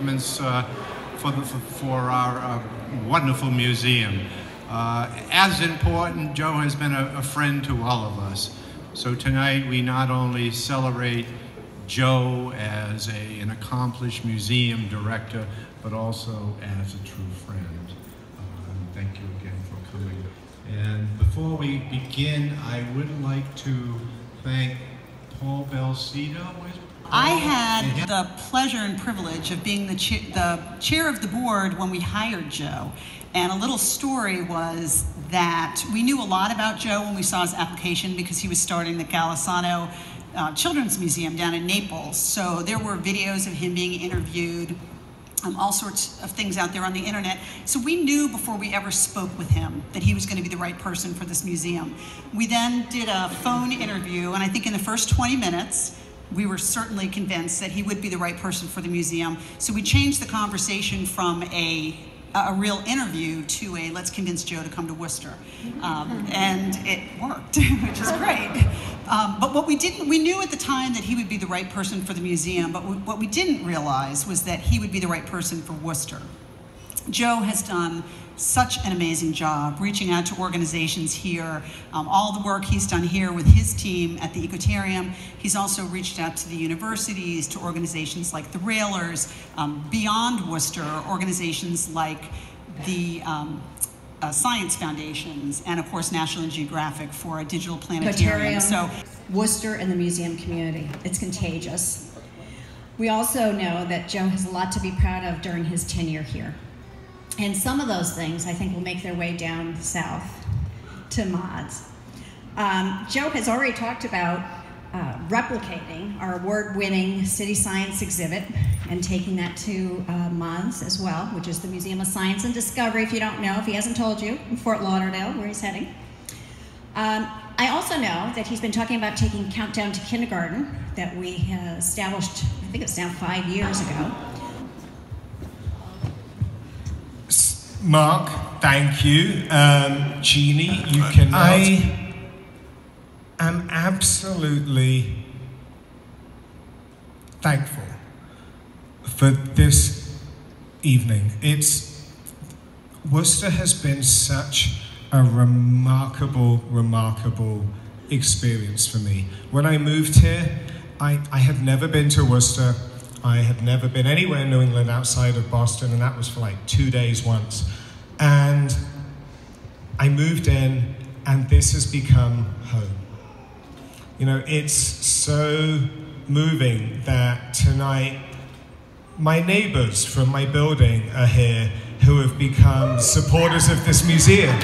For our wonderful museum. As important, Joe has been a friend to all of us. So tonight we not only celebrate Joe as an accomplished museum director, but also as a true friend. Thank you again for coming. And before we begin, I would like to thank Paul Belcito. I had the pleasure and privilege of being the chair of the board when we hired Joe. And a little story was that we knew a lot about Joe when we saw his application because he was starting the Golisano Children's Museum down in Naples. So there were videos of him being interviewed, all sorts of things out there on the internet. So we knew before we ever spoke with him that he was going to be the right person for this museum. We then did a phone interview, and I think in the first 20 minutes, we were certainly convinced that he would be the right person for the museum. So we changed the conversation from a real interview to a let's convince Joe to come to Worcester. And it worked, which is great. But what we knew at the time that he would be the right person for the museum, but what we didn't realize was that he would be the right person for Worcester. Joe has done such an amazing job reaching out to organizations here, all the work he's done here with his team at the EcoTarium. He's also reached out to the universities, to organizations like the Railers, beyond Worcester, organizations like the Science Foundations, and of course National Geographic for a digital planetarium. So Worcester and the museum community, it's contagious. We also know that Joe has a lot to be proud of during his tenure here. And some of those things, I think, will make their way down south to mods. Joe has already talked about replicating our award-winning City Science exhibit and taking that to mods as well, which is the Museum of Science and Discovery, if you don't know, if he hasn't told you, in Fort Lauderdale, where he's heading. I also know that he's been talking about taking Countdown to Kindergarten that we established, I think it's now 5 years ago. Mark, thank you. Jeannie, you cannot. I am absolutely thankful for this evening. Worcester has been such a remarkable experience for me. When I moved here, I had never been to Worcester. I had never been anywhere in New England outside of Boston, and that was for like 2 days once. And I moved in, and this has become home. You know, it's so moving that tonight my neighbors from my building are here who have become supporters of this museum.